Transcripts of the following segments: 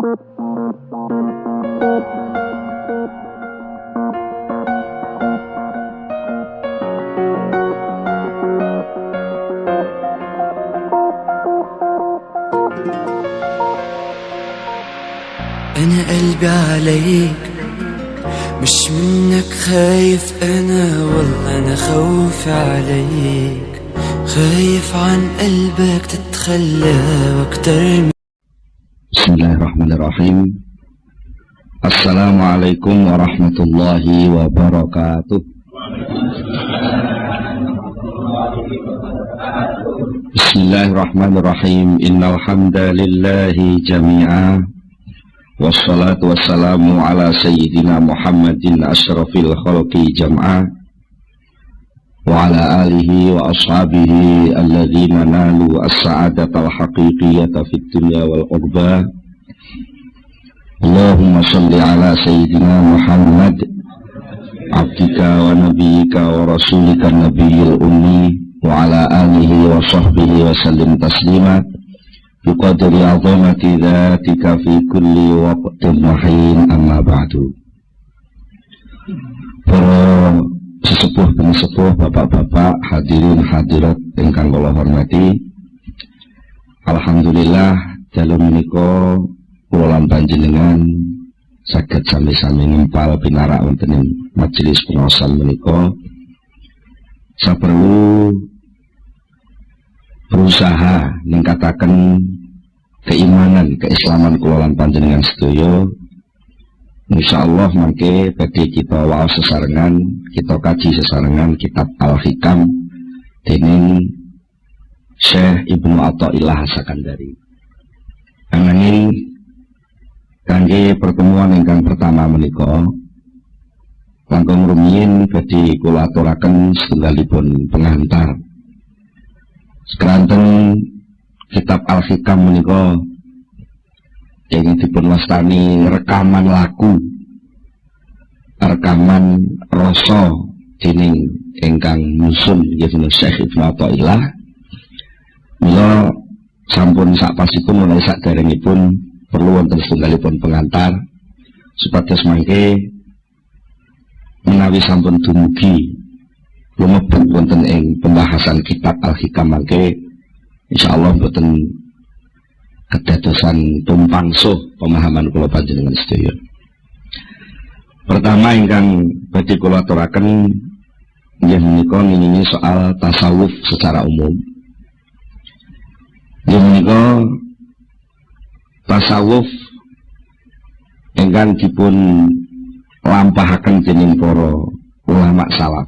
أنا قلبي عليك مش منك خايف، أنا والله أنا خوفي عليك، خايف عن قلبك تتخلى واكتر. بسم الله الرحمن الرحيم. السلام عليكم ورحمة الله وبركاته. بسم الله الرحمن الرحيم. إن الحمد لله جميعا والصلاة والسلام على سيدنا محمد أشرف الخلق جمعا وعلى آله وأصحابه الذين نالوا السعادة الحقيقية في الدنيا والعقبى. اللهم صل على سيدنا محمد عبدك ونبيك ورسولك النبي الأمي وعلى آله وصحبه وسلم تسليما بقدر عظمة ذاتك في كل وقت وحين. أما بعد. Para sesepuh pensepuh, bapak-bapak, hadirin hadirat ingkang kula hormati, alhamdulillah dalu menika kula lan panjenengan saged sami-sami nempal pinarak wonten ing majelis pengawasan menika. Saperlu berusaha ningkataken keimanan, keislaman kula lan panjenengan sedaya. Insyaallah mangke badhe kita waos sesarengan, kita kaji sesarengan kitab Al-Hikam dening Syekh Ibnu Athaillah As-Sakandari. Ananging kangge pertemuan ingkang pertama menika langkung rumiyin badhe kula aturaken setunggalipun pengantar. Sekeranten kitab Al-Hikam menika yang dipun wastani rekaman laku, rekaman rasa dening ingkang nyusun yaitu Syekh Ibnu Athaillah. Mila sampun sakpasipun mulai saderengipun perlu wonten setunggalipun pengantar supados mangke menawi sampun dumugi lumebet wonten ing pembahasan kitab Al-Hikam mangke insyaallah boten kedadosan tumpang suh pemahaman kula panjenengan sedaya. Pertama ingkang badhe kula aturaken inggih menika nginini soal tasawuf secara umum. Inggih menika tasawuf ingkang dipun lampahaken dening para ulama salaf.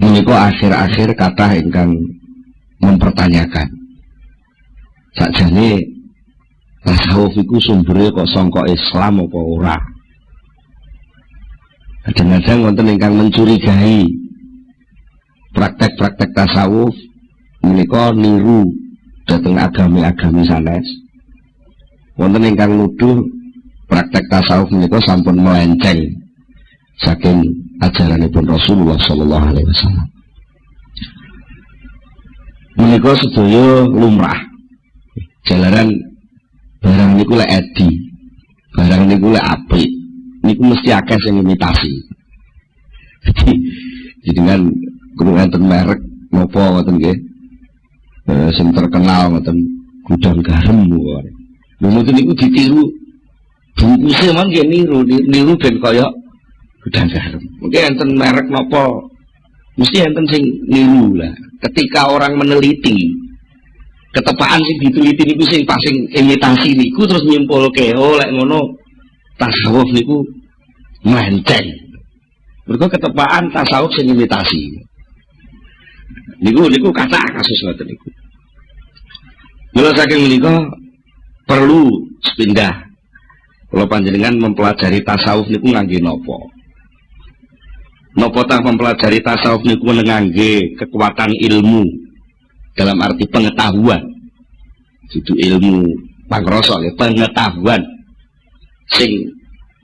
Menika akhir-akhir kathah ingkang mempertanyakan sakjane tasawuf iku sumbere kok sangka Islam apa ora. Kadang-kadang wonten ingkang mencurigai praktek-praktek tasawuf menika niru dhateng agami-agami sanes. Wonten ingkang nuduh praktek tasawuf menika sampun melenceng saking ajaranipun Rasulullah sallallahu alaihi wasallam. Menika sedaya lumrah. Jalaran barang niku lek edi, barang niku lek apik, niku mesti akeh sing imitasi. Jadi kan kudu enten merek napa ngoten nggih. Sing terkenal ngoten gudang garam wae. Lha ngoten niku ditiru. Bungkuse mangke niru ben kaya gudang garam. Mungkin enten merek napa mesti enten sing niru lah. Ketika orang meneliti ketepaan sing diteliti niku sing pasing imitasi niku terus nyimpulke oh lek ngono tasawuf niku melenceng. Mergo ketepaan tasawuf sing imitasi. Niku kata kasus ngoten niku. Mula saking menika perlu sepindah kula panjenengan mempelajari tasawuf niku ngangge napa? Napa ta mempelajari tasawuf niku ngangge kekuatan ilmu dalam arti pengetahuan, itu ilmu pangrasa ya, pengetahuan sing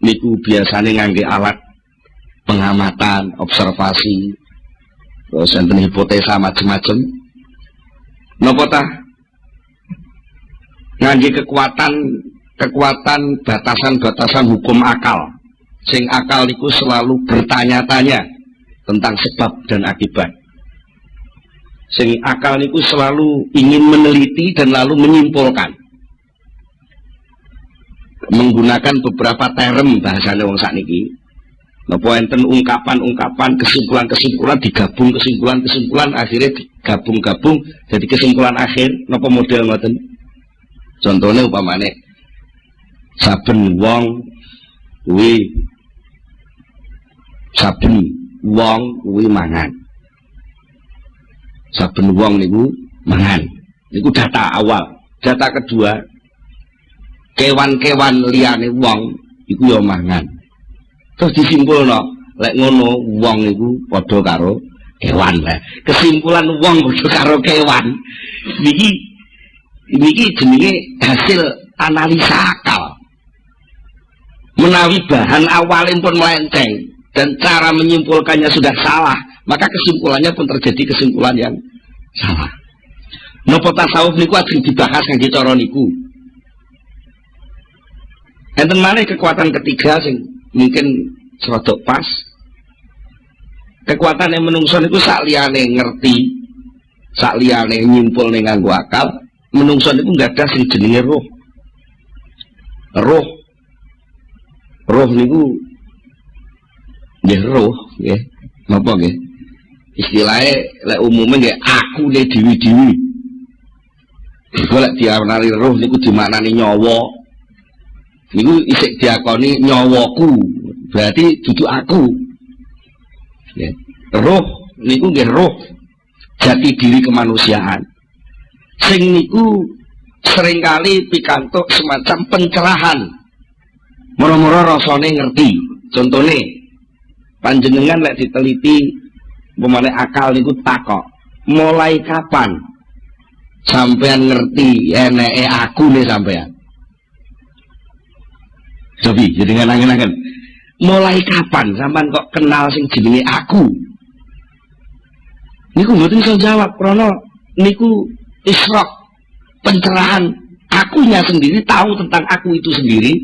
niku biasane ngangge alat pengamatan, observasi, terus enten hipotesa macam-macam. Napa ta ngangge kekuatan batasan-batasan hukum akal. Sing akal niku selalu bertanya-tanya tentang sebab dan akibat. Sing akal niku selalu ingin meneliti dan lalu menyimpulkan. Menggunakan beberapa term bahasane wong sakniki. Napa enten ungkapan-ungkapan, kesimpulan-kesimpulan digabung kesimpulan-kesimpulan akhirnya digabung-gabung jadi kesimpulan akhir napa model ngoten. Contohnya upamane saben wong kuwi mangan. Saben wong niku mangan. Niku data awal. Data kedua, kewan-kewan liyane wong iku ya mangan. Terus disimpulno, lek ngono wong niku padha karo kewan lah. Kesimpulan wong padha karo kewan. Niki jenenge hasil analisa akal. Menawi bahan awalnya pun melenceng dan cara menyimpulkannya sudah salah, maka kesimpulannya pun terjadi kesimpulan yang salah. Napa tasawuf niku ajeng dibahas kangge cara niku. Enten maneh kekuatan ketiga sing mungkin serodok pas. Kekuatan yang menungso niku sak liyane ngerti, sak liyane nyimpulne nganggo akal, menungso niku gadah sing jenenge roh. Roh niku nggih roh nggih. Napa nggih? Istilahnya lek umume nggih akune dewi-dewi. Iku lek diarani roh niku dimaknani nyawa. Niku isik diakoni nyawaku. Berarti dudu aku. Ya. Roh niku nggih roh jati diri kemanusiaan. Sing niku seringkali pikantuk semacam pencerahan. Moro-moro rasane ngerti. Contohnya panjenengan lek diteliti pemane akal niku takok, mulai kapan sampean ngerti eneke aku nih sampean? Cobi, jadi ngangen-ngangen. Mulai kapan sampean kok kenal sing jenenge aku? Niku mboten iso jawab krana niku isyraq, pencerahan. Akunya sendiri tahu tentang aku itu sendiri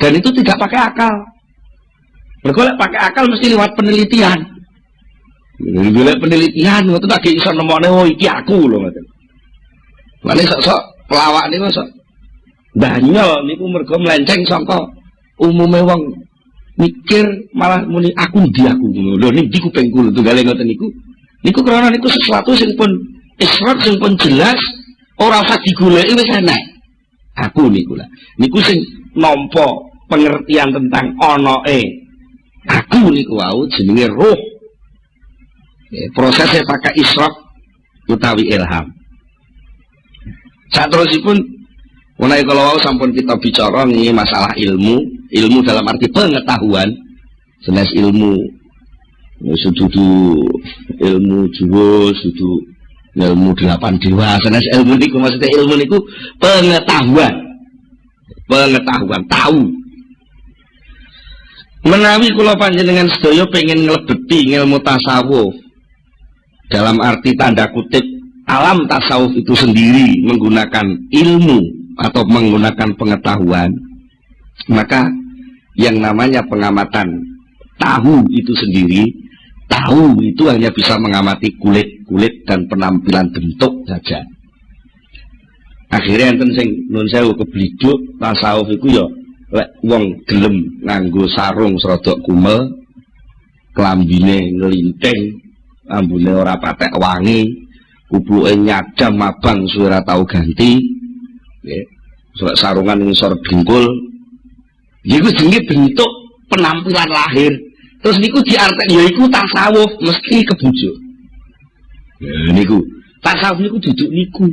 dan itu tidak pakai akal. Bergolek pakai akal mesti lewat penelitian. Lewat penelitian ngoten tak iso nemokne oh iki aku lho ngoten. Mane sok-sok pelawak niku sok banyol niku mergo melenceng saka umume wong mikir malah muni aku ndi aku ngono. Lho niki kupengku lho tunggale ngoten niku. Niku karena niku sesuatu sing pun israt sing pun jelas ora usah digoleki wis enak. Aku niku lah. Niku sing nampa pengertian tentang onoe aku niku wau jenenge roh. Prosesnya pakai isyraq utawi ilham. Saterusipun menawi kala wau sampun kita bicara nih masalah ilmu dalam arti pengetahuan. Jelas ilmu sududu ilmu juwo, sudu ilmu 8 dewa. Jelas ilmu niku maksudnya ilmu niku pengetahuan. Pengetahuan, tahu. Menawi kula panjenengan sedaya pengen nglebeti ilmu tasawuf dalam arti tanda kutip alam tasawuf itu sendiri menggunakan ilmu atau menggunakan pengetahuan, maka yang namanya pengamatan tahu itu sendiri, tahu itu hanya bisa mengamati kulit dan penampilan bentuk saja. Akhirnya enten sing nun sewu kebliduk tasawuf iku ya lek wong gelem nganggo sarung serodok kumel, klambine ngelinting, ambune ora patek wangi, kubuke nyadam mabang suwe ora tau ganti, nggih. Sarungan ngisor dengkul. Iku jenenge bentuk penampilan lahir. Terus niku diarteni ya iku tasawuf mesti kebujuk. Ya niku, tasawuf niku duduk niku.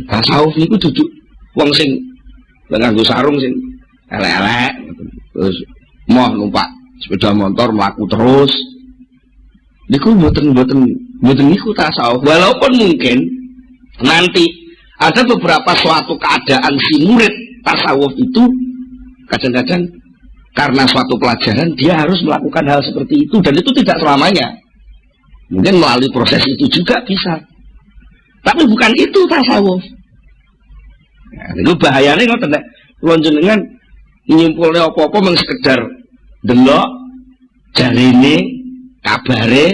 Tasawuf niku duduk wong sing nganggo sarung sing elek-elek terus moh numpak sepeda motor mlaku terus. Niku mboten niku tasawuf. Walaupun mungkin nanti ada beberapa suatu keadaan si murid tasawuf itu kadang-kadang karena suatu pelajaran dia harus melakukan hal seperti itu dan itu tidak selamanya. Mungkin melalui proses itu juga bisa. Tapi bukan itu tasawuf. Iku bahayane ngoten nek kula jenengan nyimpulne apa-apa mung sekedar delok jarine kabare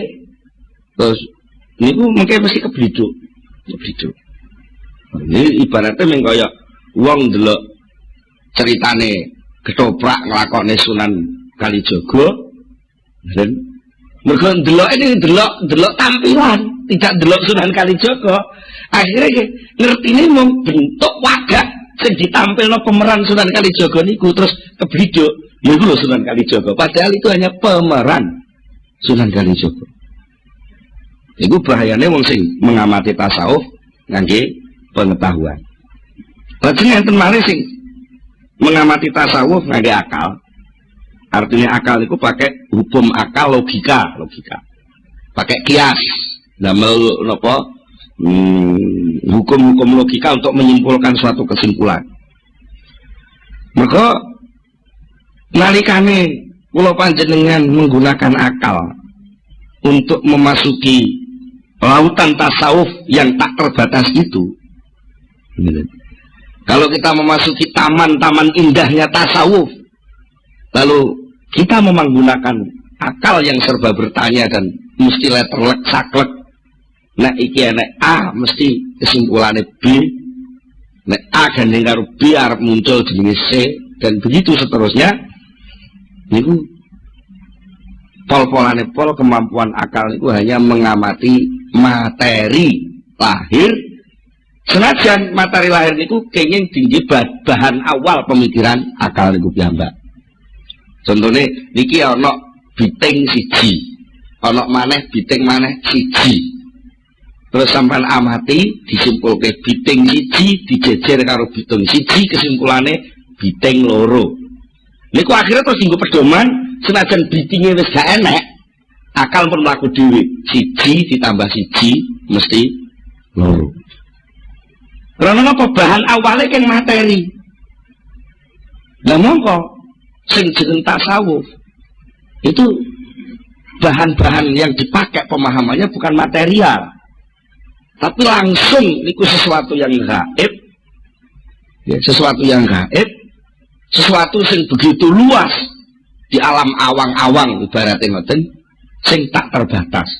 terus niku mengke mesti kebliduk. Ini ibaratnya mung kaya wong delok ceritane ketoprak nglakone Sunan Kalijaga dan mergo ndelok ini delok tampilan, tidak delok Sunan Kalijaga. Akhirnya ngertine mung bentuk wajah sing ditampilno pemeran Sunan Kalijaga niku terus kebliduk. Ya iku lho Sunan Kalijaga. Padahal itu hanya pemeran Sunan Kalijaga. Iku bahayane wong sing mengamati tasawuf ngangge pengetahuan. Lajeng enten malih sing mengamati tasawuf ngangge akal. Artinya akal itu pakai hukum akal, logika. Pakai kias. Damel napa? Hukum-hukum logika untuk menyimpulkan suatu kesimpulan. Maka nalikane kula panjenengan menggunakan akal untuk memasuki lautan tasawuf yang tak terbatas itu. Kalau kita memasuki taman-taman indahnya tasawuf, lalu kita menggunakan akal yang serba bertanya dan mesti letterlek saklek. Nek iki nek A mesti kesimpulannya B. Nek A gandeng karo B arep muncul jenenge C dan begitu seterusnya. Niku pol-polane pol kemampuan akal itu hanya mengamati materi lahir. Senajan materi lahir niku kenging tinggi bahan awal pemikiran akal niku piyambak. Contohnya niki ana biting siji, ana maneh biting maneh siji. Terus sampean amati disimpulke biting siji dijejer karo biting siji kesimpulannya biting loro. Niku akhirnya terus dienggo pedoman senajan bitinge wis gak enek, akal pun mlaku dhewe. Siji ditambah siji mesti loro. Karena apa bahan awalnya kan materi. Lah mongko sing jeneng tasawuf itu bahan-bahan yang dipakai pemahamannya bukan material, tapi langsung itu sesuatu yang gaib, ya, sesuatu yang gaib, sesuatu yang begitu luas di alam awang-awang ibaratnya ngoten, sing tak terbatas.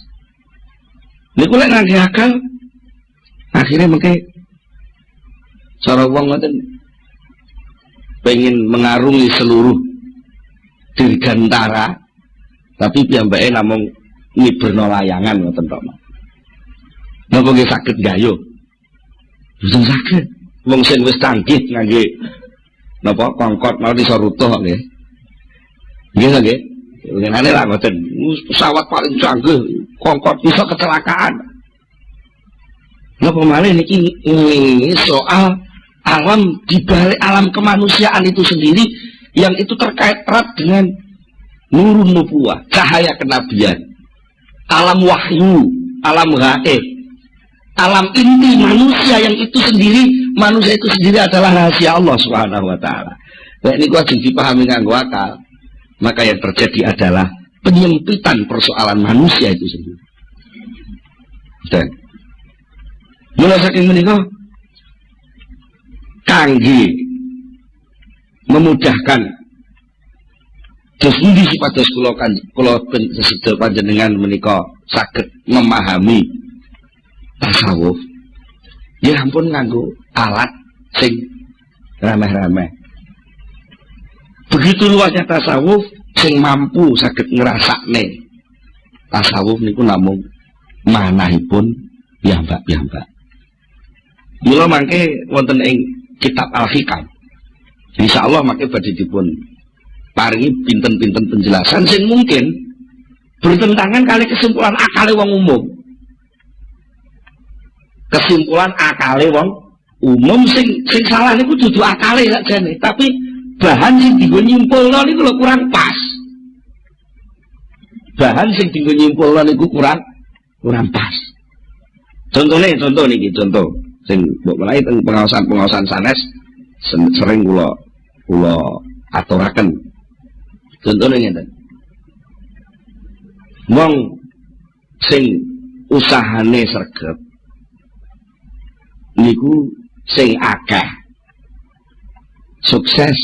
Niku lek ngangge akal, akhirnya mengke cara wong ngoten pengen mengarungi seluruh dirgantara, tapi piyambake namung ngiberno layangan ngoten tok. Napa nggih saged gayo? Mboten saged. Wong sing wis canggih ngangge napa kongkot mau iso rutuh nggih. Nggih nggih. Ngenane lah ngoten. Pesawat paling canggih kongkot iso kecelakaan. Napa malih niki soal alam di balik alam kemanusiaan itu sendiri yang itu terkait erat dengan nurun nubuwah, cahaya kenabian, alam wahyu, alam gaib, alam inti manusia yang itu sendiri, manusia itu sendiri adalah rahasia Allah Subhanahu wa taala. Nah, ini gua harus dipahami nganggo akal. Maka yang terjadi adalah penyempitan persoalan manusia itu sendiri. Dan mulai saking menika kangge memudahkan terus pundi sipados kula sedaya panjenengan menika saged memahami tasawuf. Ya ampun nganggo alat sing remeh-remeh. Begitu luasnya tasawuf sing mampu saged ngrasakne tasawuf niku namung manahipun piyambak-piyambak. Mula mangke wonten ing kitab Al-Hikam. Insyaallah mangke badhe dipun paringi pinten-pinten penjelasan sing mungkin bertentangan kali kesimpulan akale wong umum. Kesimpulan akale wong umum sing salah niku dudu akale sakjane, tapi bahan sing dienggo nyimpulno niku lho kurang pas. Bahan sing dienggo nyimpulno niku kurang pas. Contoh niki contoh sing mbok menawi teng pengawasan sanes sering kula aturaken. Contohnya ngeten. Wong sing usahane sregep niku sing akeh sukses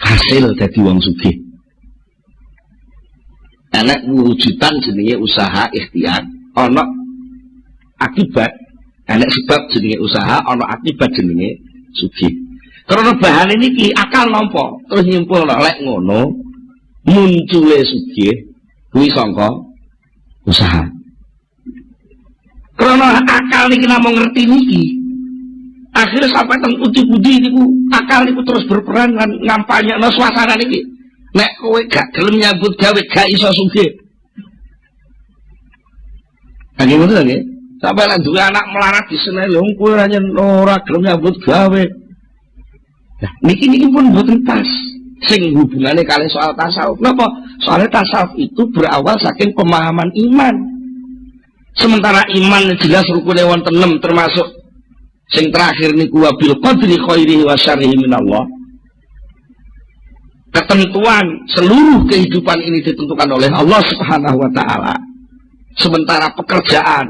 hasil dadi wong sugih. Enek wujudan jenenge usaha ikhtiar, ana akibat, enek sebab jenenge usaha, ana akibat jenenge sugih. Karena bahan ini ki akal nampa, terus nyimpul lek ngono muncule sugih kuwi sangka usaha. Karena akal niki namung ngerti niki, akhirnya sampai teng budi-budi niku akal niku terus berperan lan ngampanyekno suasana niki. Nek kowe gak gelem nyambut gawe gak iso sugih. Kangge ngoten nggih. Sampai lan duwe anak melarat di sene lho kowe ora gelem nyambut gawe. Nah, niki pun boten pas. Sing hubungannya kali soal tasawuf. Kenapa? Soalnya tasawuf itu berawal saking pemahaman iman. Sementara iman jelas rukunnya wonten 6 termasuk sing terakhir niku wabil qadri khairihi wa syarrihi minallah. Ketentuan seluruh kehidupan ini ditentukan oleh Allah Subhanahu wa taala. Sementara pekerjaan,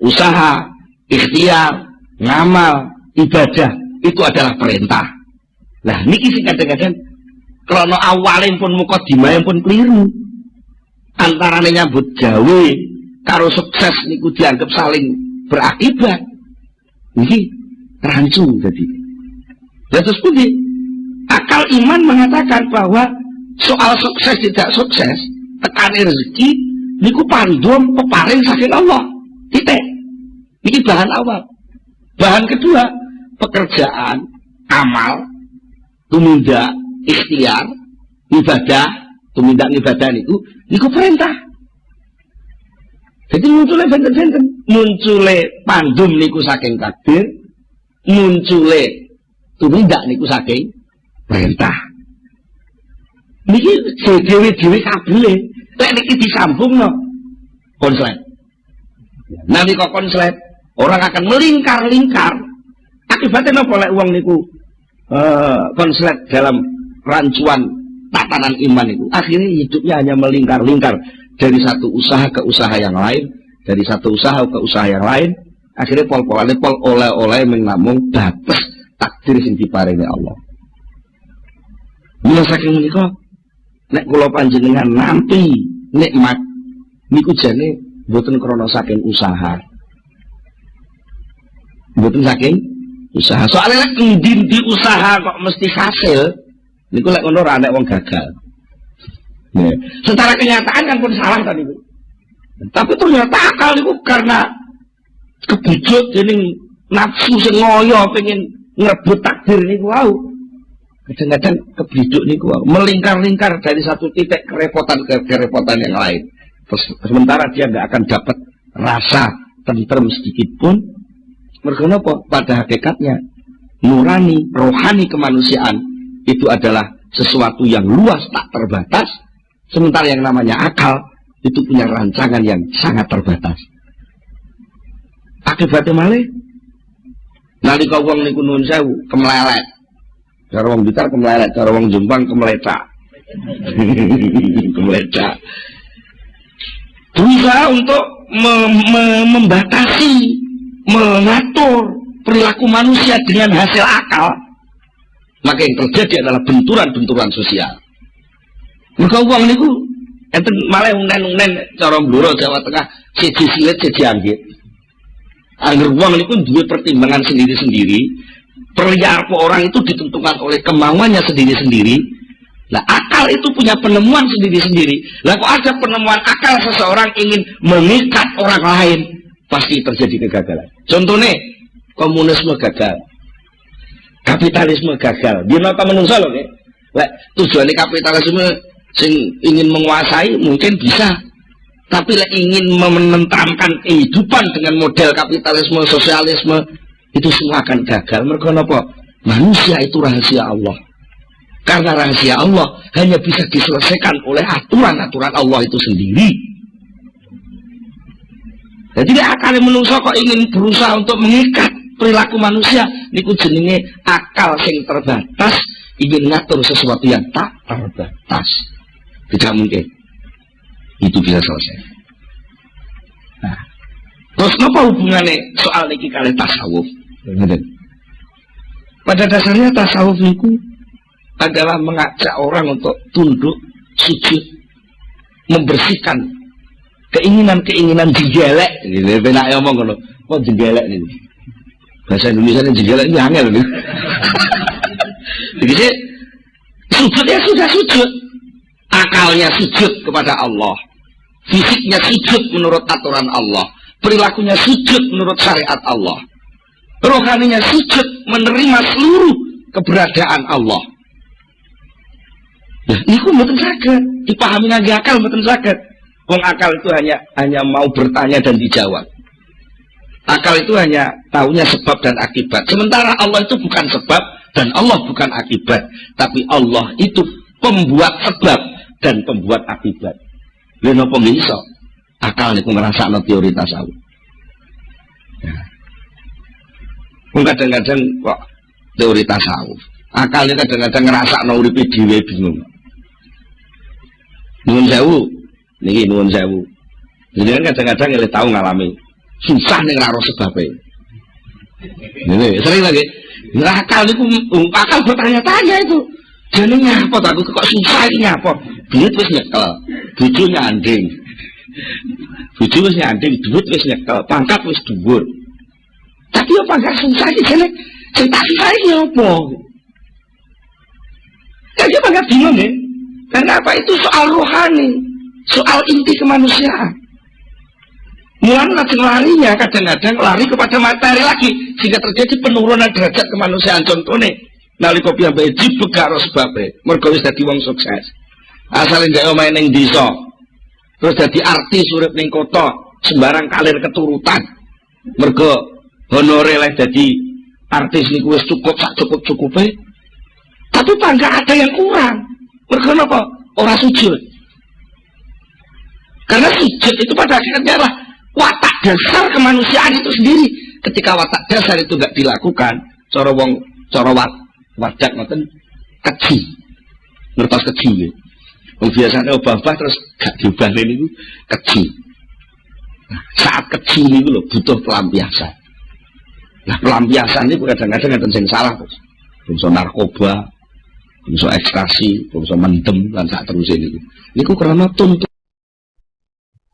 usaha, ikhtiar, ngamal, ibadah itu adalah perintah. Nah, niki sing kadang-kadang krana awalipun pun mukadimah pun keliru. Antarane nyambut gawe karo sukses niku dianggap saling berakibat. Niki rancu dadi. Ya terus pundi? Akal iman mengatakan bahwa soal sukses tidak sukses, tekane rezeki niku pandum peparing saking Allah. Titik. Niki bahan awal. Bahan kedua, pekerjaan, amal, tumindak, ikhtiar, ibadah, tumindak ibadah niku perintah. Jadi muncule benten-benten, muncule pandum niku saking takdir, muncule tumindak niku saking perintah. Niki dhewe-dhewe kabeh lek niki disambungno konslet. Nanti kok konslet orang akan melingkar-lingkar. Akibatnya napa lek wong niku konslet dalam rancuan tatanan iman itu, akhirnya hidupnya hanya melingkar-lingkar dari satu usaha ke usaha yang lain, dari satu usaha ke usaha yang lain, akhirnya pol-polane pol oleh-oleh mengamung batas takdir sing diparingi Allah. Mula saking menika nek kula panjenengan nampi nikmat niku jane mboten krana saking usaha. Mboten saking usaha. Soalnya lek ndi usaha kok mesti hasil, niku lek ngono ora nek wong gagal. Nah, secara kenyataan kan pun salah tadi itu. Tapi ternyata akal niku karena kebujuk dening nafsu sing ngoyo pengen ngrebut takdir niku wau. Kadang-kadang kebujuk niku wau melingkar-lingkar dari satu titik kerepotan ke kerepotan yang lain. Sementara dia nggak akan dapat rasa tentrem sedikit pun. Mergo napa? Pada hakikatnya nurani, rohani kemanusiaan itu adalah sesuatu yang luas tak terbatas, sementara yang namanya akal itu punya rancangan yang sangat terbatas. Akibatnya malih nalika wong niku nuwun sewu kemlelet. Cara wong Blitar kemlelet, cara wong Jombang kemlecak. Kemlecak. Berusaha untuk membatasi, mengatur perilaku manusia dengan hasil akal, maka yang terjadi adalah benturan-benturan sosial. Mereka uang niku enten malah unen-unen cara Blora Jawa Tengah siji silit siji anggit. Angger uang niku duwe pertimbangan sendiri-sendiri. Perilaku orang itu ditentukan oleh kemauannya sendiri-sendiri. Nah, akal itu punya penemuan sendiri-sendiri. Lah kok ada penemuan akal seseorang ingin mengikat orang lain, pasti terjadi kegagalan. Contohnya komunisme gagal, kapitalisme gagal. Dia napa menungso loh nih. Tujuannya kapitalisme sing ingin menguasai mungkin bisa, tapi ingin menentamkan kehidupan dengan model kapitalisme, sosialisme itu semua akan gagal. Mereka napa? Manusia itu rahasia Allah. Karena rahasia Allah hanya bisa diselesaikan oleh aturan-aturan Allah itu sendiri. Jadi akal menungso kok ingin berusaha untuk mengikat perilaku manusia, niku jenenge akal sing terbatas ingin ngatur sesuatu yang tak terbatas. Tidak mungkin itu bisa selesai. Nah, terus apa hubungannya soal niki kali tasawuf? Pada dasarnya tasawuf niku adalah mengajak orang untuk tunduk, sujud, membersihkan keinginan-keinginan jenggelek. Gitu, penak ngomong ngono. Kok jenggelek ini? Bahasa Indonesia ini jenggelek ini angel nih. Jadi sujud ya sudah sujud. Akalnya sujud kepada Allah. Fisiknya sujud menurut aturan Allah. Perilakunya sujud menurut syariat Allah. Rohaninya sujud menerima seluruh keberadaan Allah. Ya, ini kok mboten saged dipahami ngangge akal, mboten saged. Wong akal itu hanya mau bertanya dan dijawab. Akal itu hanya taunya sebab dan akibat. Sementara Allah itu bukan sebab dan Allah bukan akibat, tapi Allah itu pembuat sebab dan pembuat akibat. Lha napa nggih iso? Akal niku ngrasakno teori tasawuf. Ya. Kadang-kadang kok teori tasawuf. Akalnya kadang-kadang ngrasakno uripe dhewe bingung. Nuwun sewu, niki nuwun sewu. Jadi kadang-kadang ele tahu ngalami susah ning ora sebabe. Ini sering lagi. Akal niku akal bertanya-tanya itu. Jane nyapa ta aku kok susah iki nyapa? Duit wis nyekel, bojo nyanding. Bojo wis nyanding, duit wis nyekel, pangkat wis dhuwur. Tapi apa gak susah iki jane sing tak susah iki opo? Jadi apa gak bingung ya? Karena apa itu soal rohani, soal inti kemanusiaan. Mulai larinya kadang-kadang lari kepada materi lagi sehingga terjadi penurunan derajat kemanusiaan. Contohnya nalika piyambake dibegak karo sebabe mergo wis dadi wong sukses. Asale ndek omahe ning desa terus dadi artis urip ning kota sembarang kalir keturutan. Mergo honore leh dadi artis niku wis cukup sak cukup-cukupe. Tapi enggak ada yang kurang. Mergo napa? Ora sujud. Karena sujud itu pada akhirnya adalah watak dasar kemanusiaan itu sendiri. Ketika watak dasar itu enggak dilakukan, cara wadak ngoten keji. Ngertos keji nggih. Wong biasane obah-obah terus gak diobahne niku keji. Nah, saat keji niku lho butuh pelampiasan. Nah, pelampiasan niku kadang-kadang enten sing salah, Bos. Bangsa narkoba, bangsa ekstasi, bangsa mendem lan sak terus niku. Niku karena tuntut.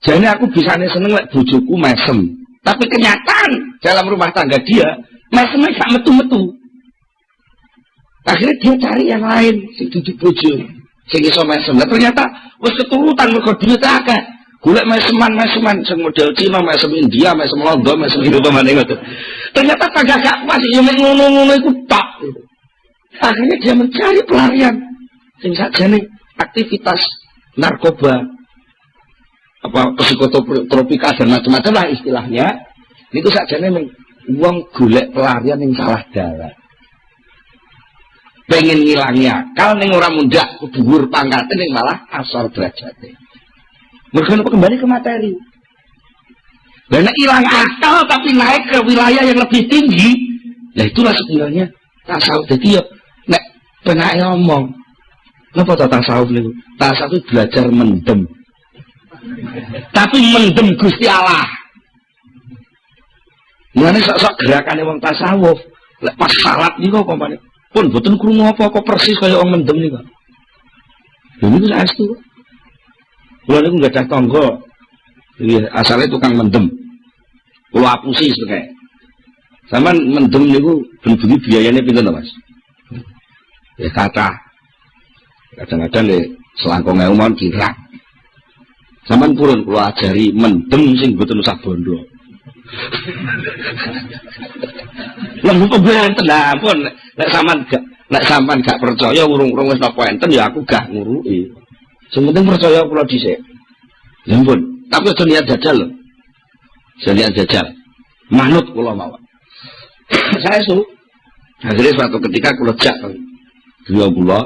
Jadi aku bisanya seneng lek bojoku mesem. Tapi kenyataan dalam rumah tangga dia mesemnya gak metu-metu. Akhirnya dia cari yang lain, sing duduk bojo, sing iso mesem. Nah, ternyata wis keturutan mergo duit akeh. Golek meseman sing model Cina, mesem India, mesem Londo, mesem Eropa maneh ngoten. Ternyata kagak gak pas yo mek ngono-ngono iku tok. Akhirnya dia mencari pelarian sing sakjane aktivitas narkoba, apa psikotropika dan macam-macam lah istilahnya. Niku sakjane wong golek pelarian yang salah dalan. Pengen ngilangi akal ning ora mundak dhuwur pangkate ning malah asor derajate. Mergo kembali ke materi. Karena hilang akal tapi naik ke wilayah yang lebih tinggi. Nah itulah sebenarnya tasawuf. Jadi ya nek penak ngomong. Napa ta tasawuf niku? Tasawuf belajar mendem. Tapi mendem Gusti Allah. Mulane sok-sok gerakane wong tasawuf, lek pas salat niku umpamane pun boten krungu apa-apa persis kaya wong mendem niku. Lha niku saestu. Kula niku gadah tangga. Iki asale tukang mendem. Kula apusi sekae. Saman mendem niku ben-bengi biayane pinten to, Mas? Ya kathah. Kadang-kadang nggih selangkung ewu mawon kirang. Saman purun kula ajari mendem sing boten usah bondo. Lah kok benten ampun nek sampean gak percaya urung-urung wis napa enten ya aku gak nguruki. Sing penting percaya kula dhisik. Ya ampun, tapi aja niat jajal lho. Niat jajal. Manut kula mawon. Saya akhirnya suatu ketika kula jak dua kula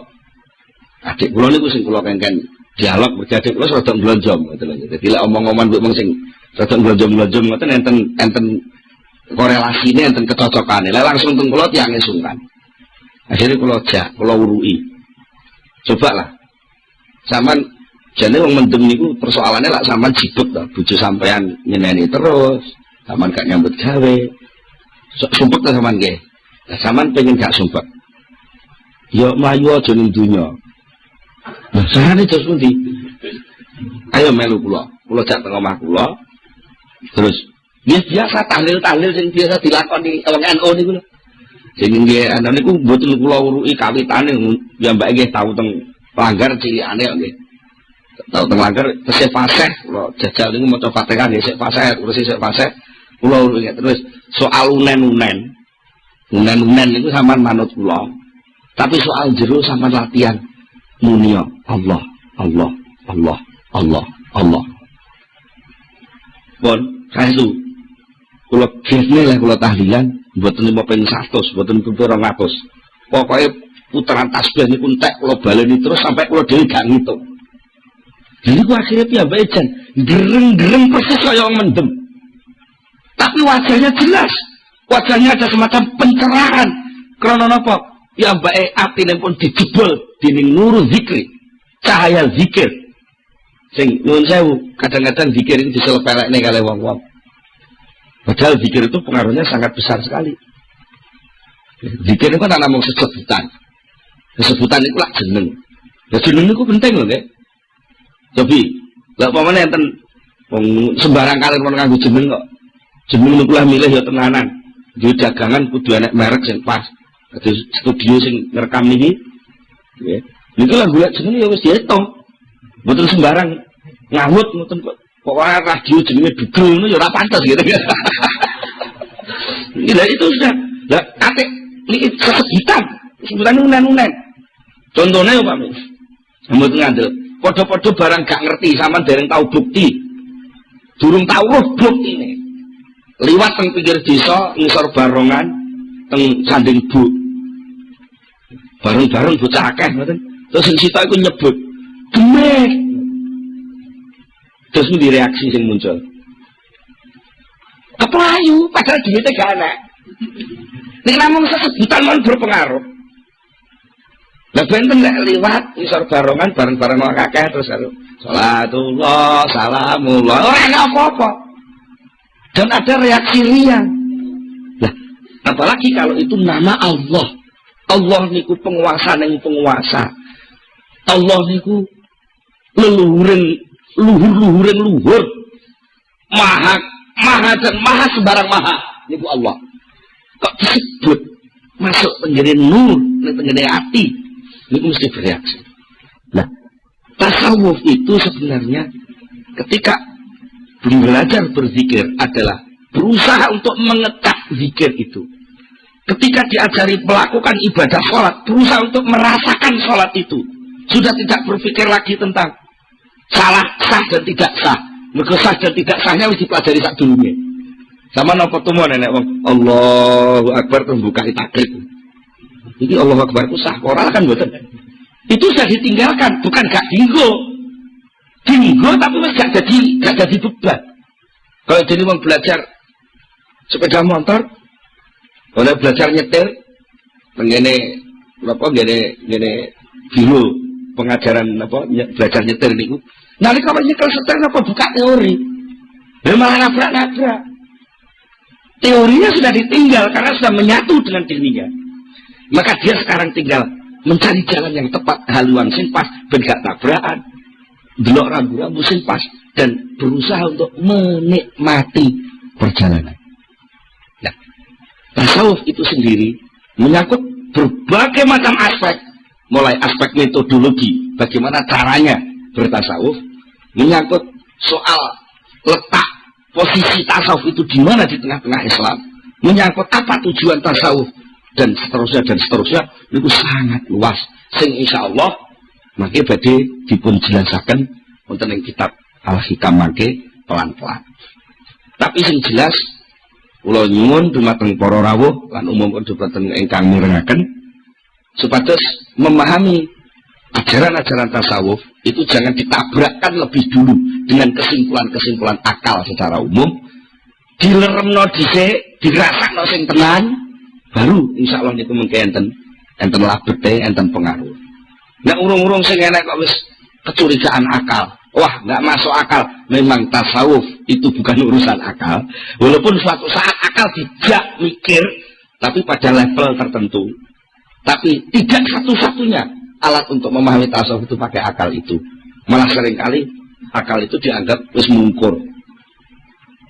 adik kula niku sing kula kengken dialog berjadi kula rada glonjong ngoten lho. Dadi lek omong-omongan mbok mung sing rada glonjong-glonjong ngoten enten korelasine enten kecocokane. Lek langsung teng kula tiange sungkan. Akhirnya kula jak, kula uruki. Cobalah. Sampeyan jane wong mendem niku persoalannya lak sampean jibut to, bojo sampean nyeneni terus, sampean gak nyambut gawe. Sumpek to sampean nggih. Lah sampean pengen gak sumpek. Ya mlayu aja ning donya. Lah sarane terus pundi? Ayo melu kula jak teng omah kula. Terus biasa tahlil-tahlil sing biasa dilakoni wong NU niku lho. Sing nggih ana niku mboten kula uruki kawitane ya mbak nggih tau teng Langgar cilikane kok nggih. Tau teng Langgar tesih fasih kula jajal niku maca Fatihah nggih sik fasih terus sik fasih kula uruki terus soal unen-unen. Unen-unen niku sampean manut kula. Tapi soal jero sampean latihan muni Allah, Allah, Allah, Allah, Allah. Pun kaestu kula biasane lah kula tahlilan mboten 500, mboten 200. Pokoke putaran tasbih niku entek kula baleni terus sampai kula dhewe gak ngitung. Jadi ku akhirnya piyambake jan gereng-gereng persis kaya wong mendem. Tapi wajahnya jelas. Wajahnya ada semacam pencerahan. Karena napa? Piyambake atine pun dijebol dening nur zikri. Cahaya zikir. Sing nuwun sewu, kadang-kadang zikir itu diselepelekne kalih wong-wong. Padahal zikir itu pengaruhnya sangat besar sekali. Zikir itu kan ana mung sesebutan. Sesebutan itu lah jeneng. Ya jeneng itu penting lho, nggih. Tapi lha pamane enten wong sembarang kalian mau nganggo jeneng kok. Jeneng niku lah milih ya tenanan. Di dagangan kudu enek merek sing pas. Kados studio sing ngerekam niki. Nggih. Niku lah golek jeneng ya wis diitung. Mboten sembarang ngawut ngoten kok. Pokoke radio jenenge dugel ngono ya ora pantes gitu. Gila itu sudah. Lah kate niki sesebutan. Sebutan unen-unen. Contohnya ya Pak Mis. Mboten ngandel. Podo-podo barang gak ngerti sampean dereng tahu bukti. Durung tahu roh buktine. Liwat teng pinggir desa ngisor barongan teng Sanding Bu. Bareng-bareng bocah akeh ngoten. Terus sing sitok iku nyebut gemek. Terus di reaksi sing muncul. Keplayu padahal duwite gak ana. Nek namung sesebutan mon berpengaruh. Lah benten lek liwat ngisor barongan bareng-bareng wong akeh terus salatullah salamullah ora ana apa-apa. Dan ada reaksi riang. Lah apalagi kalau itu nama Allah. Allah niku penguasa ning penguasa. Allah niku leluhuring luhur. Maha dan maha sembarang maha niku Allah. Kok disebut masuk tenggene nur, ning tenggene ati. Ini mesti bereaksi. Nah, tasawuf itu sebenarnya ketika belajar berzikir adalah berusaha untuk mengecat zikir itu. Ketika diajari melakukan ibadah sholat, berusaha untuk merasakan sholat itu. Sudah tidak berpikir lagi tentang salah, sah dan tidak sah. Mergo sah dan tidak sahnya harus dipelajari sak dulunya. Sama nopo tumo nenek wong Allahu Akbar membuka takrib. Ini Allah Akbar itu sah moral kan buatan. Itu sudah ditinggalkan, bukan gak dinggo. Dinggo tapi mas gak jadi beban. Kalau jadi mau belajar sepeda motor, kalau belajar nyetir, ngene apa ngene biru pengajaran apa belajar nyetir niku. Nah kalau nyekel setir apa buka teori. Malah nabrak-nabrak. Teorinya sudah ditinggal karena sudah menyatu dengan dirinya. Maka dia sekarang tinggal mencari jalan yang tepat, haluan sing pas, ben gak tabrakan, delok rambu-rambu sing pas, dan berusaha untuk menikmati perjalanan. Nah, tasawuf itu sendiri menyangkut berbagai macam aspek, mulai aspek metodologi, bagaimana caranya bertasawuf, menyangkut soal letak posisi tasawuf itu di mana di tengah-tengah Islam, menyangkut apa tujuan tasawuf, dan seterusnya itu sangat luas sing insyaallah mangke badhe dipun jelasaken wonten ing kitab Al-Hikam mangke pelan-pelan. Tapi sing jelas kula nyuwun dumateng para rawuh lan umum dumateng ingkang mirengaken supados memahami ajaran-ajaran tasawuf itu jangan ditabrakkan lebih dulu dengan kesimpulan-kesimpulan akal secara umum, dileremno dhisik, dirasakno sing tenan. Baru insya Allah niku mengke enten labete, enten pengaruh. Nek urung-urung sing enek kok wis kecurigaan akal. Wah, nggak masuk akal. Memang tasawuf itu bukan urusan akal. Walaupun suatu saat akal tidak mikir, tapi pada level tertentu. Tapi tidak satu-satunya alat untuk memahami tasawuf itu pakai akal itu. Malah seringkali akal itu dianggap wis mungkur.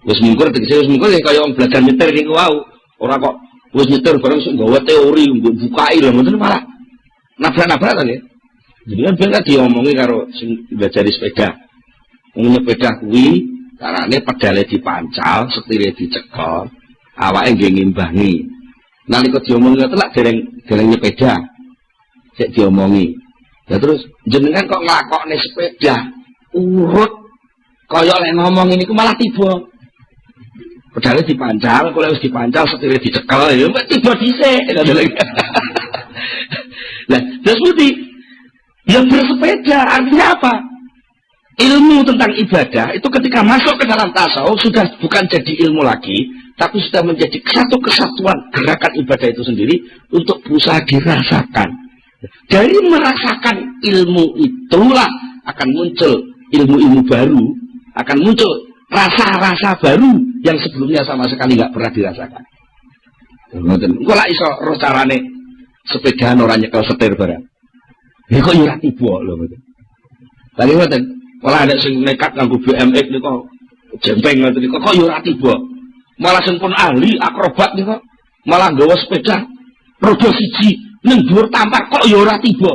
Wis mungkur tegese wis mungkur ya kaya wong belajar nyetir niku wau. Ora kok wis nyetir bareng sok nggawa teori mbok bukai lho ngoten malah nabrak-nabrak to nggih. Jadi kan ben diomongi karo sing belajar sepeda. Wong sepeda kuwi carane pedale dipancal, setire dicekel, awake nggih ngimbangi. Nalika diomongi ngoten lak dereng nyepeda. Sik diomongi. Ya terus jenengan kok nglakokne sepeda urut kaya lek ngomong niku malah tiba. Pedale dipancal, kalau wis dipancal setire dicekel ya tiba dhisik. Lah, terus putih yang bersepeda artinya apa? Ilmu tentang ibadah itu ketika masuk ke dalam tasawuf sudah bukan jadi ilmu lagi, tapi sudah menjadi satu kesatuan gerakan ibadah itu sendiri untuk berusaha dirasakan. Dari merasakan ilmu itulah akan muncul ilmu-ilmu baru, akan muncul rasa-rasa baru yang sebelumnya sama sekali nggak pernah dirasakan. Engko lak iso roh carane sepedaan ora nyekel setir barang. Ya kok ora tiba lho ngoten. Lagi ngoten, malah ada sing nekat nganggo BMX niku jempeng ngoten niku kok ora tiba. Malah sing pun ahli akrobat niku malah nggawa sepeda roda siji ning dhuwur tampar kok ya ora tiba.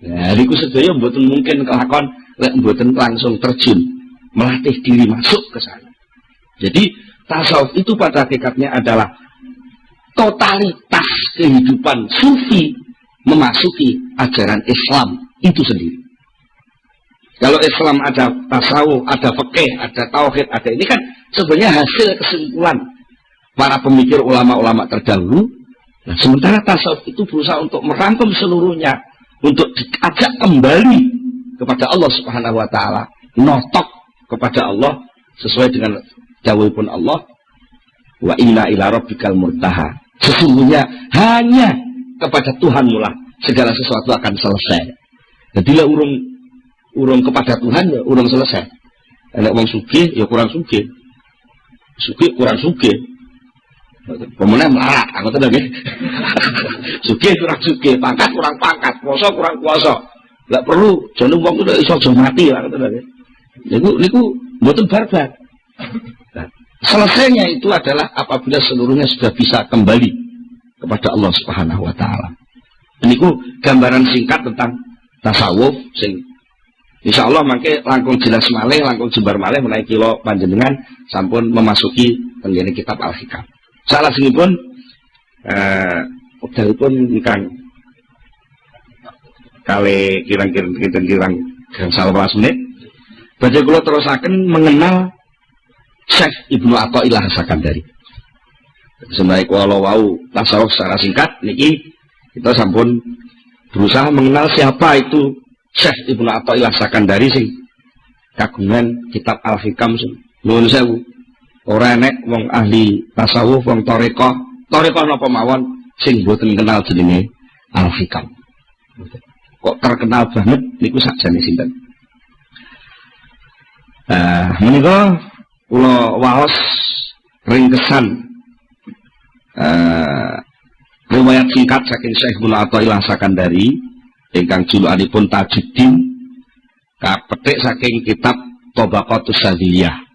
Nah, niku sedaya mboten mungkin kelakon lek mboten langsung terjun melatih diri masuk ke sana. Jadi tasawuf itu pada hakikatnya adalah totalitas kehidupan sufi memasuki ajaran Islam itu sendiri. Kalau Islam ada tasawuf, ada fikih, ada tauhid, ada ini kan sebenarnya hasil kesimpulan para pemikir ulama-ulama terdahulu. Nah, sementara tasawuf itu berusaha untuk merangkum seluruhnya, untuk diajak kembali kepada Allah Subhanahu wa taala, notok kepada Allah sesuai dengan dawuhipun Allah, wa inna ila rabbikal murtaha. Sesungguhnya hanya kepada Tuhanmu lah segala sesuatu akan selesai. Jadi lah urung kepada Tuhan ya urung selesai. Nek wong sugih ya kurang sugih. Sugih kurang sugih. Pemenang melarat, ngoten lho nggih. Sugih kurang sugih, pangkat kurang pangkat, kuasa kurang kuasa. Enggak perlu jane wong kuwi iso aja mati lah ngoten lho nggih. Niku mboten barbar. Nah, selesainya itu adalah apabila seluruhnya sudah bisa kembali kepada Allah Subhanahu wa taala. Niku gambaran singkat tentang tasawuf sing insyaallah mangke langkung jelas malih, langkung jembar malih menawi kula panjenengan sampun memasuki tenggene kitab Al-Hikam. Salajengipun wekdalipun ingkang kali kirang-kirang 15 menit. Badhe kula terusaken mengenal Syekh Ibnu Athaillah As-Sakandari. Sebenarnya kalau wau tasawuf secara singkat niki kita sampun berusaha mengenal siapa itu Syekh Ibnu Athaillah As-Sakandari sing kagungan kitab Al-Hikam nuwun sewu. Ora enek wong ahli tasawuf, wong tarekah napa mawon sing mboten kenal jenenge Al-Hikam. Kok terkenal banget niku sakjane sinten. Menika kula waos ringkesan riwayat singkat saking Syekh Ibnu Athaillah As-Sakandari ingkang julukanipun Tajuddin kapetik saking kitab Tabaqatus Sadiyah.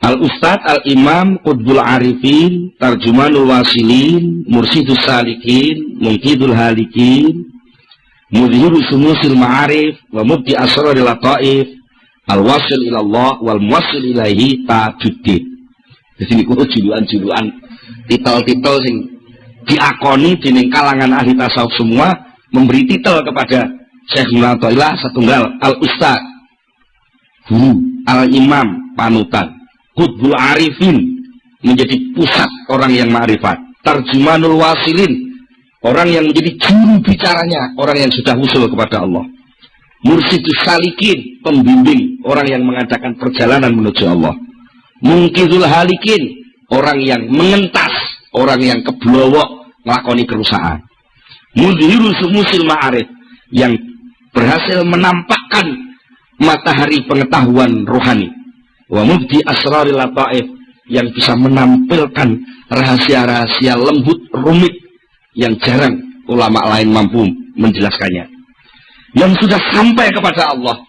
Al-Ustad Al-Imam Qutbul Arifin Tarjumanul Wasilin Mursidus Salikin Mungkidul Halikin Mudhirus Sumusil Ma'arif wa Mubdi Asraril Lataif Al-Wasil ilallah wal muwassil ilaihi Tajuddin. Jadi niku julukan-julukan titel-titel sing diakoni dening kalangan ahli tasawuf semua memberi titel kepada Syekh Ibnu Athaillah satunggal Al-Ustad guru, Al-Imam panutan, Qutbul Arifin menjadi pusat orang yang ma'rifat, Tarjumanul Wasilin orang yang menjadi juru bicaranya orang yang sudah usul kepada Allah, Mursidus Salikin pembimbing orang yang mengadakan perjalanan menuju Allah, Mungkidul Halikin orang yang mengentas orang yang keblowok melakoni kerusakan, Mudhirus Sumusil Ma'arif yang berhasil menampakkan matahari pengetahuan rohani, wa Mubdi Asraril Lataif yang bisa menampilkan rahasia-rahasia lembut rumit yang jarang ulama lain mampu menjelaskannya. Yang sudah sampai kepada Allah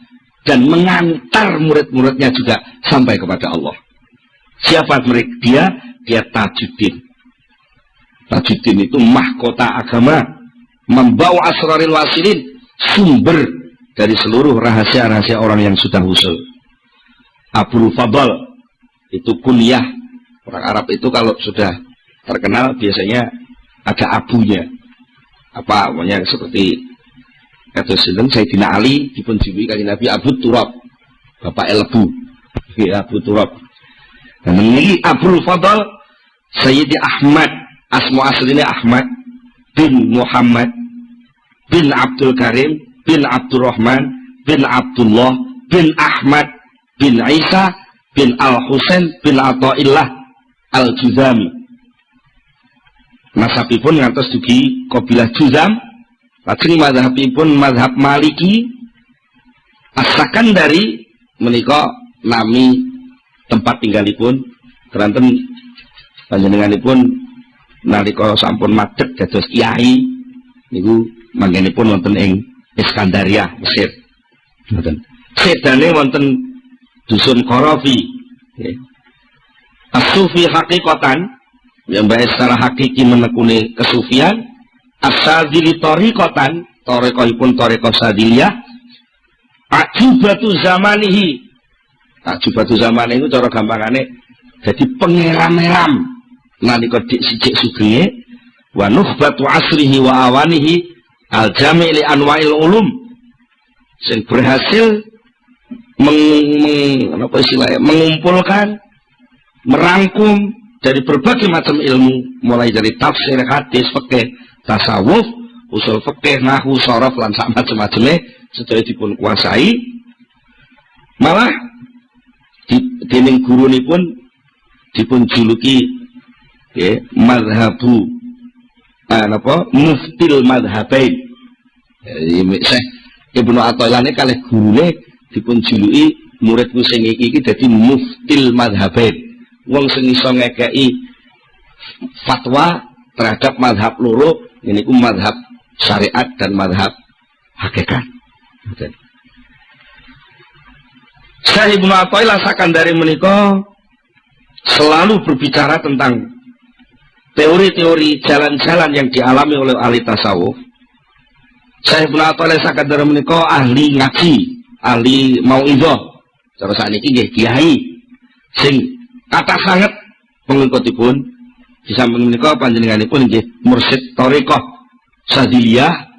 dan mengantar murid-muridnya juga sampai kepada Allah. Siapa mereka? Dia Tajuddin. Tajuddin itu mahkota agama, membawa asraril wasilin, sumber dari seluruh rahasia-rahasia orang yang sudah usul. Abul Fadl itu kunyah. Orang Arab itu kalau sudah terkenal biasanya ada abunya. Apa namanya, seperti kata Sileng Sayyidina Ali dipunjuluki kanjeng Nabi Abu Turab, Bapak Elbu. Ya, Abu Turab. Dan ini Abul Fadl Sayyidi Ahmad, asma aslinya Ahmad bin Muhammad bin Abdul Karim bin Abdurrahman bin Abdullah bin Ahmad bin Isa bin Al-Husain bin Athaillah Al-Juzami. Nasabipun ngantos dugi kabilah Juzam. Lajeng mazhabipun mazhab Maliki. As-Sakandari menika nami tempat tinggalipun. Keranten panjenenganipun nalika sampun madhep dados kiai niku manggenipun wonten ing Iskandaria, Mesir. Ngoten. Sedane wonten dusun Qarafi. Nggih. As-sufi hakikatan, yang baik secara hakiki menekuni kesufian. As-sadili tariqatan, tariqahipun tariqah sadiliyah. Ajubatu zamanihi. Ajubatu zaman itu cara gampangane jadi pengeram-eram nalika dik sijik sugenge, wa nukhbatu asrihi wa awanihi al-jami' li anwa'il ulum, sing berhasil mengumpulkan, merangkum dari berbagai macam ilmu, mulai dari tafsir, hadis, fikih, tasawuf, usul fikih, nahwu, sharaf lan sak macam-macame sedaya dipun kuasai. Malah dening gurunipun dipun juluki ya, madhabu muftil madhabain. Syekh Ibnu Athaillah ini kalih gurune dipun juluki muridku sing iki dadi muftil madhabain. Wong sing iso ngekeki fatwa terhadap madhab loro, niku madhab syariat dan madhab hakikat. Syekh Ibnu Athaillah Sakandari menika selalu berbicara tentang teori-teori jalan-jalan yang dialami oleh ahli tasawuf. Syekh Ibnu Athaillah Sakandari menika ahli ngaji, ahli mau'izah. Cara sakniki nggih kiai sing kathah sanget pengikutipun. Di samping menika panjenenganipun nggih mursyid thariqah Sadiliyah.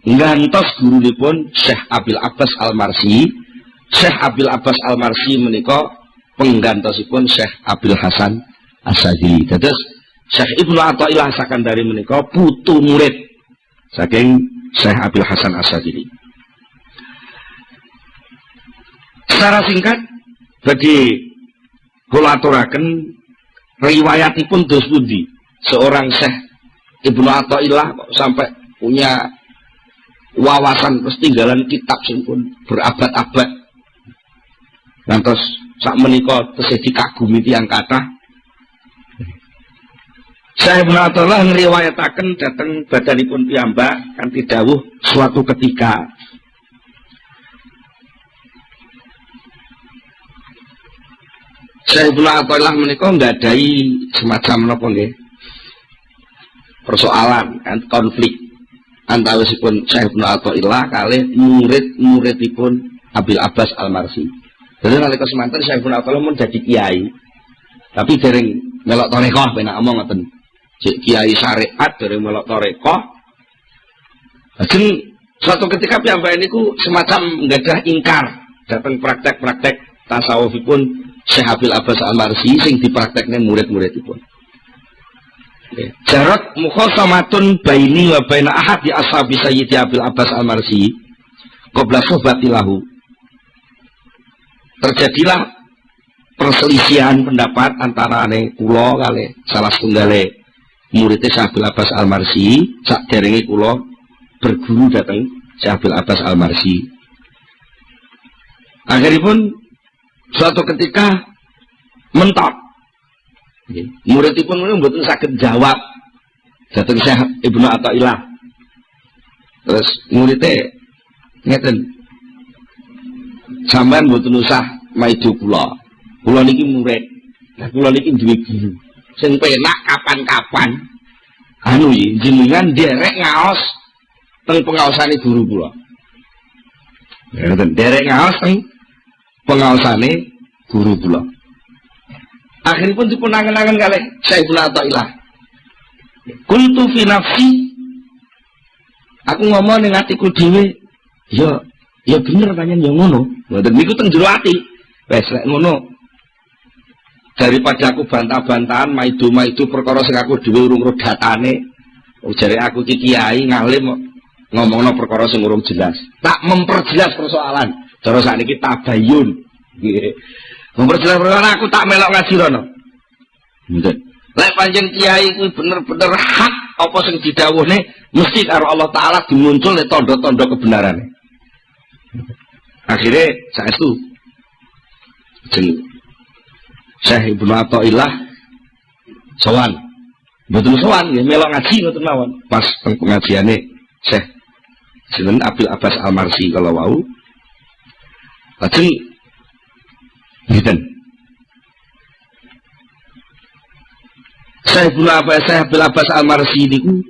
Ngantos gurunipun Syekh Abil Abbas Al-Marsi. Syekh Abil Abbas Al-Marsi menika penggantosipun Syekh Abil Hasan As-Sadili. Dados Syekh Ibnu Athaillah Sakandari menika putu murid saking Syekh Abil Hasan As-Sadili. Secara singkat bagi kula aturaken riwayatipun dos pundi seorang Syekh Ibnu Athaillah kok sampai punya wawasan ketinggalan kitab sing pun berabad-abad. Ngantos sak menika tesih dikagumi tiyang kathah. Syekh Ibnu Athaillah ngriwayataken dhateng badanipun piyambak kanthi dawuh suatu ketika Syekh Ibnu Athaillah menika nggadahi semacam napa nggih persoalan konflik antawisipun Syekh Ibnu Athaillah kalih murid-muridipun Abil Abbas Al-Marsi. Jadi nalika semanten Syekh Ibnu Athaillah mun dadi kiai. Tapi dereng melok tarekah penak omong ngoten. Kiai syariat dereng melok tarekah. Lajeng suatu ketika piyambake niku semacam nggadah ingkar dhateng praktek-praktek tasawufipun Syekh Abil Abbas Al-Marsi sing dipraktekne murid-muridipun. Jarat mukhasamatun baini wa baina ahad di ashabi Sayyidi Abil Abbas Al-Marsi qabla sohbatilahu. Terjadilah perselisihan pendapat antara kula kali salah setunggale murid Syekh Abil Abbas Al-Marsi sakderenge kula berguru dateng Syekh Abil Abbas Al-Marsi. Akhiripun suatu ketika mentok muridipun mboten saged jawab dateng Syekh Ibnu Athaillah. Terus muridnya ngeten. Sampeyan mboten usah maido kula. Kula niki murid. Lah kula niki duwe guru. Sing penak kapan-kapan anu jenengan derek ngaos teng pengaosane guru kula. Ya ngeten, derek ngaos teng pengaosane guru kula. Akhiripun dipun angen-angen kalih Syekh Ibnu Athaillah. Kuntu fi nafsi, aku ngomong ning atiku dhewe, ya bener pancen ya ngono. Mboten niku teng jero ati. Wes lek ngono daripada aku bantah-bantahan maido-maido perkara sing aku dhewe urung ro datane. Jare aku iki kiai ngalim ngomongno perkara sing urung jelas. Tak memperjelas persoalan. Cara sakniki tabayun. Nggih. Memperjelas perkara aku tak melok ngaji rono. Mboten. Lek pancen kiai kuwi bener-bener hak apa sing didhawuhne mesti karo Allah taala dimunculne tanda-tanda kebenarane. Akhirnya saestu jeneng Syekh Ibnu Athaillah sowan. Mboten sowan nggih melok ngaji ngoten mawon. Pas teng pengajiane Syekh jeneng Abil Abbas Al-Marsi kalau wau. Lajeng ngeten. Syekh Abil Abbas Al-Marsi niku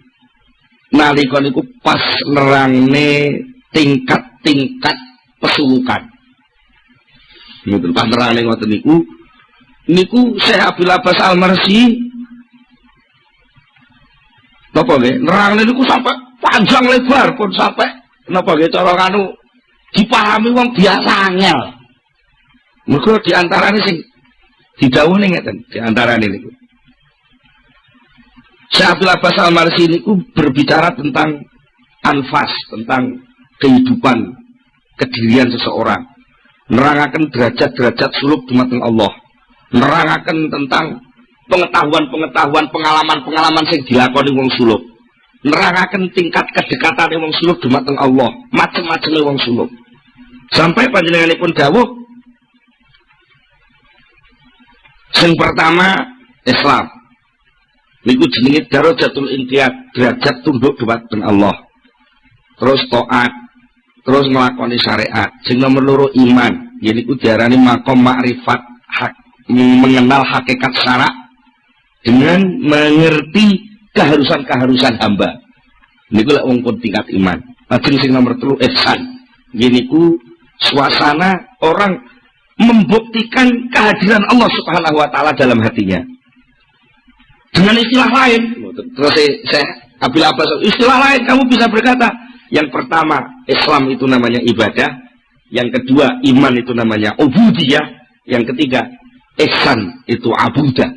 nalika niku pas nerangne tingkat-tingkat pesulukan. Ngoten pas nerangne ngoten niku Syekh Abil Abbas Al-Marsi napa nggih nerangne niku sampai panjang lebar pun sampai napa nggih cara kanu dipahami wong biasa angel. Mergo diantarane sing didhawuhne ngeten, diantarane niku Syekh Abil Abbas Al-Marsi niku berbicara tentang anfas, tentang kehidupan, kedirian seseorang. Nerangaken derajat-derajat suluk dumateng Allah. Nerangaken tentang pengetahuan-pengetahuan, pengalaman-pengalaman sing dilakoni wong suluk. Nerangaken tingkat kedekatane wong suluk dumateng Allah, macem-maceme wong suluk. Sampai panjenenganipun dawuh sing pertama Islam. Niku jenenge darajatul inqiyad, derajat tunduk dumateng Allah. Terus taat, terus nglakoni syariat. Sing nomor loro iman, yaiku diarani maqam ma'rifat, hak mengenal hakikat syarak dengan mengerti keharusan-keharusan hamba. Niku lek wong pun tingkat iman. Lajeng sing nomor 3 ihsan. Niku suasana orang membuktikan kehadiran Allah Subhanahu wa taala dalam hatinya. Dengan istilah lain, terus saya Abil Abbas, istilah lain kamu bisa berkata, yang pertama Islam itu namanya ibadah, yang kedua iman itu namanya ubudiyah, yang ketiga ihsan itu abudah.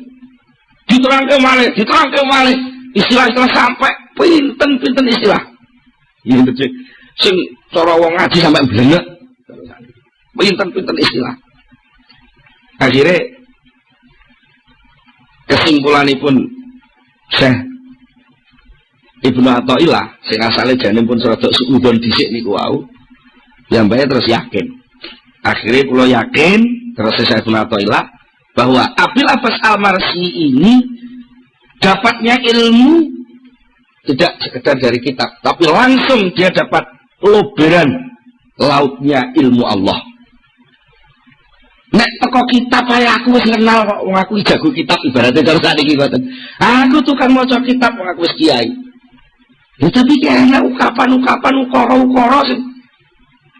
Diterangke malih istilah-istilah sampai pinten-pinten istilah. Ini sing cara wong ngaji sampai blengek. Pinten-pinten istilah. Akhirnya kesimpulanipun Syekh Ibnu Athaillah sing asale jane pun rada suudon dhisik niku wau. Piyambake terus yakin. Akhirnya kula yakin terus Syekh Ibnu Athaillah bahwa Abil Abbas Al-Marsi ini dapatnya ilmu tidak sekedar dari kitab, tapi langsung dia dapat luberan lautnya ilmu Allah. Nek teko kitab ae aku wis kenal kok wong aku jago kitab ibaratnya karo sakniki ngoten. Aku tukang maca kitab wong aku wis kiai. Ya tapi kayaknya ukapan-ukapan ukara-ukara sing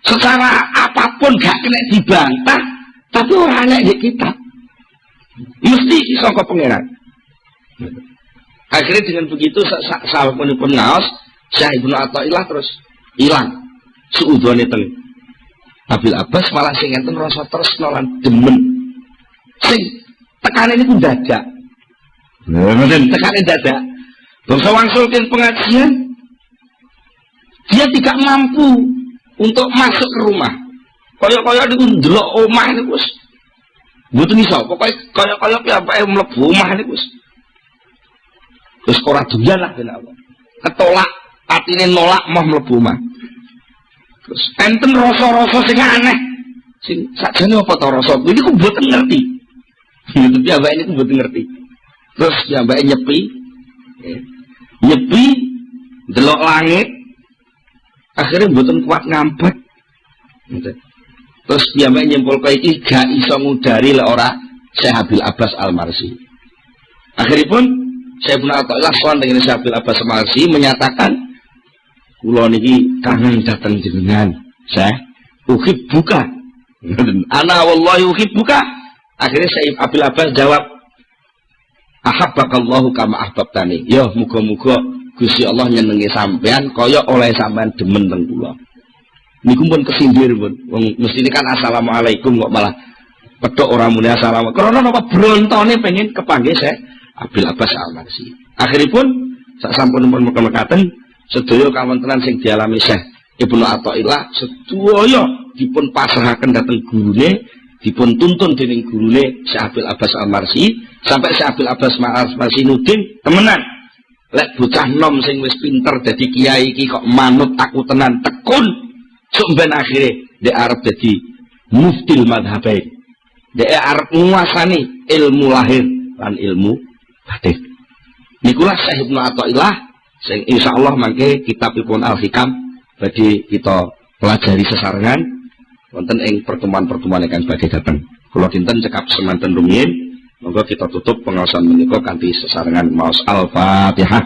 secara apapun gak kena dibantah, tapi ora enek di kitab. Mesti iki saka pangeran. Akhirnya dengan begitu sahabatipun ngaos Syekh Ibnu Athaillah terus ilang suudone teng Abil Abbas malah sing enten rasa tresna lan demen. Sing tekane niku dadak. Ngoten tekane dadak. Bangsa wangsulkeun pengajian dia tidak mampu untuk masuk ke rumah. Kaya-kaya niku ndelok omah niku wis mboten iso. Pokoke kaya-kaya piyambake mlebu omah niku wis ora doyan lah ben apa. Ketolak atine nolak mau mlebu omah. Terus enten rasa-rasa sing aneh. Sing sakjane apa to rasa? Niku mboten ngerti. Tapi piyambake niku mboten ngerti. Terus piyambake nyepi. nyepi delok langit akhirnya mboten kuat ngampet. Terus dia nyempol iki gak iso ngudari lek ora Syekh Abil Abbas Al-Marsi. Akhiripun Syekh Ibnu Athaillah sowan dengan Syekh Abil Abbas Al-Marsi menyatakan kula niki kangen dateng jenengan. Syekh uhibbuka. Ana wallahi uhibbuka. Akhirnya Syekh Abil Abbas jawab ahabbakallahu kama ahbabtani. Ya muga-muga Gusti Allah nyenengi sampean kaya oleh sampean demen teng kula. Niku pun kesindir pun. Wong mestine kan assalamualaikum kok malah pedhok ora muni assalamualaikum. Karena napa brontone pengen kepanggih Syekh Abil Abbas Al-Marsi. Akhiripun sak sampun mekaten sedaya kawontenan sing dialami Syekh Ibnu Athaillah sedaya dipun pasrahaken dhateng gurune, dipun tuntun dening gurune Syekh Abil Abbas Al-Marsi sampai Syekh Abil Abbas Al-Marsi nudin temenan. Lek bocah nom sing wis pinter dadi kiai iki kok manut aku tenan tekun sok ben akhire dhek arep dadi muftil madhabain. Dhek arep nguasani ilmu lahir lan ilmu batin. Nikulah Syekh Ibnu Athaillah sing insyaallah mangke kitabipun Al-Hikam badhe kita pelajari sesarengan wonten ing pertemuan-pertemuan ingkang badhe dateng. Kula dinten cekap semanten rumiyin. Monggo kita tutup pengaosan menika kanthi sesarengan maos Al-Fatihah.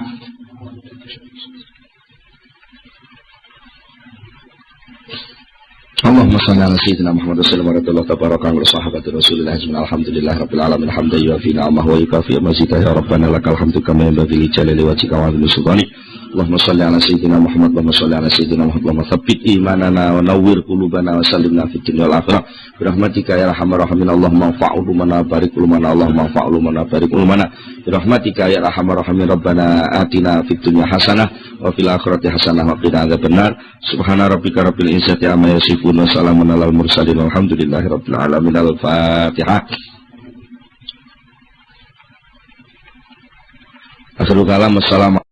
Allahumma shalli ala sayyidina Muhammad sallallahu alaihi wa tabaraka wa sahabati Rasulillah alhamdulillahi rabbil alamin hamdan yuafi ni'amahu wa yukafi mazidah ya rabbana lakal hamdu kama yanbaghi li jalali wajhika wa 'azimi sultanik. Allahumma shalli ala sayyidina Muhammad wa shalli ala sayyidina Muhammad wa tsabbit imanana wa nawwir qulubana wa sallimna fid dunya wal akhirah bi rahmatika ya arhamar rahimin. Allahumma fa'ul mana barik mana Allahumma fa'ul mana barik mana bi rahmatika ya arhamar rahimin. Rabbana atina fid dunya hasanah wa fil akhirati hasanah wa qina adzabannar. Subhana rabbika rabbil izzati amma yasifun wa salamun alal mursalin walhamdulillahi rabbil alamin. Al-Fatihah. Akhirul kalam. Assalamualaikum.